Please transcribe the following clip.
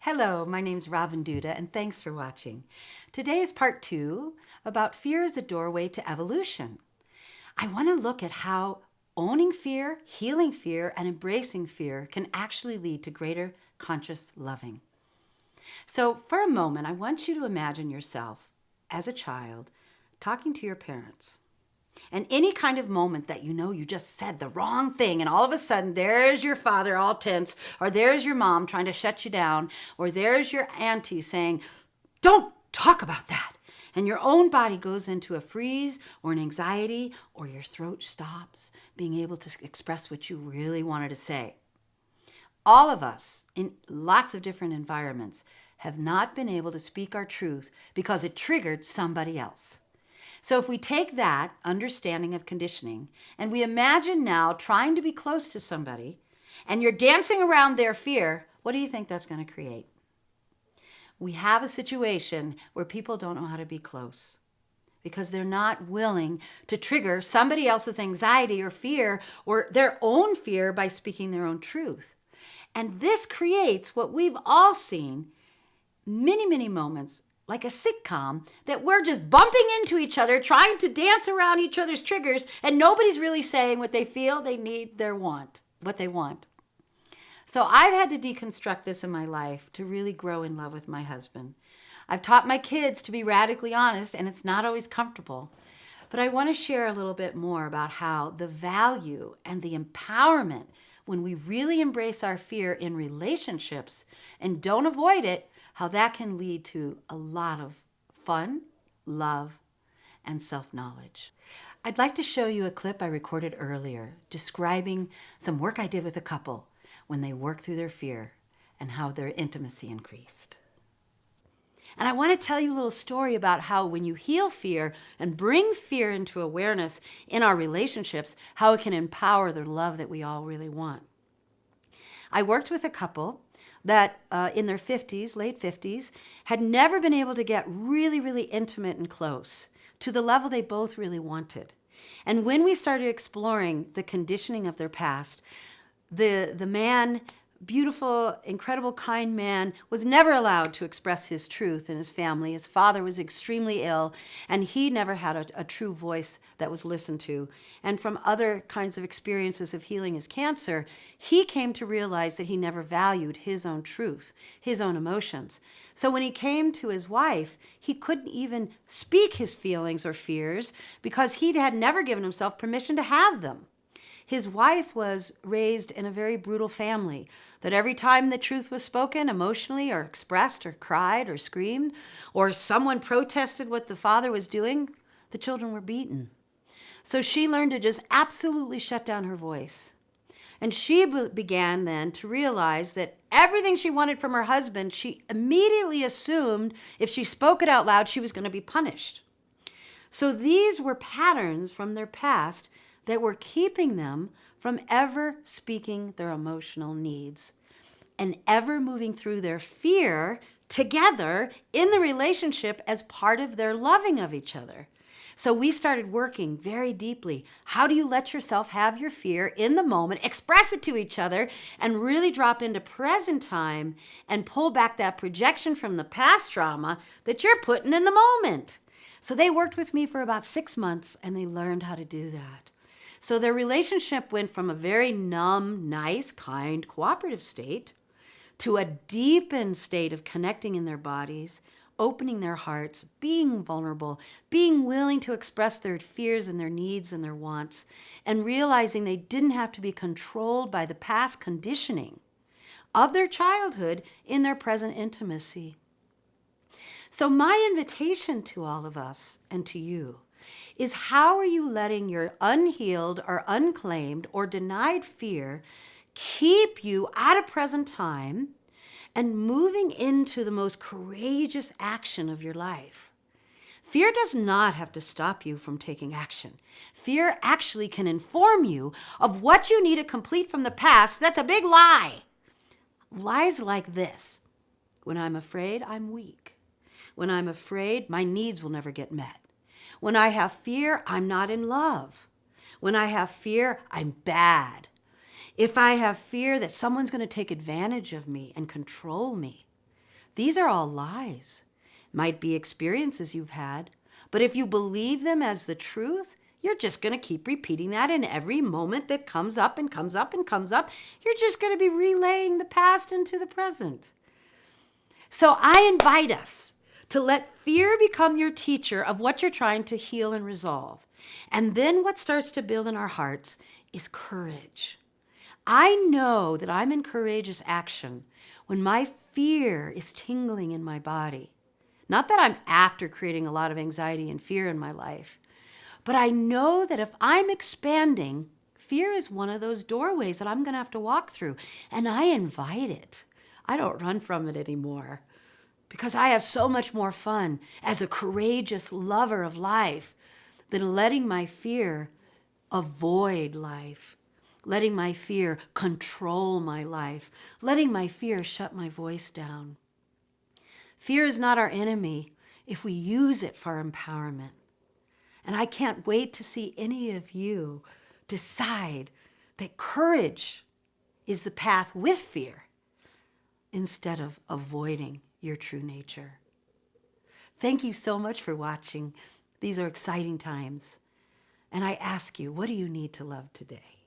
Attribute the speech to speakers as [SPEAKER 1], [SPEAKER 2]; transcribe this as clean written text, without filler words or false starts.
[SPEAKER 1] Hello, my name's Robin Duda, and thanks for watching. Today is part 2 about fear as a doorway to evolution. I want to look at how owning fear, healing fear, and embracing fear can actually lead to greater conscious loving. So for a moment, I want you to imagine yourself as a child talking to your parents. And any kind of moment that you know you just said the wrong thing, and all of a sudden there's your father all tense, or there's your mom trying to shut you down, or there's your auntie saying, "Don't talk about that." And your own body goes into a freeze or an anxiety, or your throat stops being able to express what you really wanted to say. All of us, in lots of different environments, have not been able to speak our truth because it triggered somebody else. So if we take that understanding of conditioning and we imagine now trying to be close to somebody and you're dancing around their fear, what do you think that's going to create? We have a situation where people don't know how to be close because they're not willing to trigger somebody else's anxiety or fear or their own fear by speaking their own truth. And this creates what we've all seen many, many moments like a sitcom, that we're just bumping into each other, trying to dance around each other's triggers, and nobody's really saying what they feel, they need, what they want. So I've had to deconstruct this in my life to really grow in love with my husband. I've taught my kids to be radically honest, and it's not always comfortable. But I want to share a little bit more about how the value and the empowerment when we really embrace our fear in relationships and don't avoid it, how that can lead to a lot of fun, love, and self-knowledge. I'd like to show you a clip I recorded earlier describing some work I did with a couple when they worked through their fear and how their intimacy increased. And I want to tell you a little story about how when you heal fear and bring fear into awareness in our relationships, how it can empower the love that we all really want. I worked with a couple that in their 50s, late 50s, had never been able to get really, really intimate and close to the level they both really wanted. And when we started exploring the conditioning of their past, the man, beautiful, incredible, kind man, was never allowed to express his truth in his family. His father was extremely ill, and he never had a true voice that was listened to. And from other kinds of experiences of healing his cancer, he came to realize that he never valued his own truth, his own emotions. So when he came to his wife, he couldn't even speak his feelings or fears because he had never given himself permission to have them. His wife was raised in a very brutal family, that every time the truth was spoken emotionally or expressed or cried or screamed, or someone protested what the father was doing, the children were beaten. So she learned to just absolutely shut down her voice. And she began then to realize that everything she wanted from her husband, she immediately assumed if she spoke it out loud, she was going to be punished. So these were patterns from their past that were keeping them from ever speaking their emotional needs and ever moving through their fear together in the relationship as part of their loving of each other. So we started working very deeply. How do you let yourself have your fear in the moment, express it to each other, and really drop into present time and pull back that projection from the past trauma that you're putting in the moment? So they worked with me for about 6 months, and they learned how to do that. So their relationship went from a very numb, nice, kind, cooperative state to a deepened state of connecting in their bodies, opening their hearts, being vulnerable, being willing to express their fears and their needs and their wants, and realizing they didn't have to be controlled by the past conditioning of their childhood in their present intimacy. So my invitation to all of us and to you is, how are you letting your unhealed or unclaimed or denied fear keep you out of present time and moving into the most courageous action of your life? Fear does not have to stop you from taking action. Fear actually can inform you of what you need to complete from the past. That's a big lie. Lies like this: when I'm afraid, I'm weak. When I'm afraid, my needs will never get met. When I have fear, I'm not in love. When I have fear, I'm bad. If I have fear that someone's going to take advantage of me and control me, These are all lies. Might be experiences you've had, but if you believe them as the truth, you're just going to keep repeating that in every moment that comes up and comes up and comes up. You're just going to be relaying the past into the present. So I invite us to let fear become your teacher of what you're trying to heal and resolve. And then what starts to build in our hearts is courage. I know that I'm in courageous action when my fear is tingling in my body. Not that I'm after creating a lot of anxiety and fear in my life, but I know that if I'm expanding, fear is one of those doorways that I'm going to have to walk through, and I invite it. I don't run from it anymore because I have so much more fun as a courageous lover of life than letting my fear avoid life, letting my fear control my life, letting my fear shut my voice down. Fear is not our enemy if we use it for empowerment. And I can't wait to see any of you decide that courage is the path with fear instead of avoiding your true nature. Thank you so much for watching. These are exciting times. And I ask you, what do you need to love today?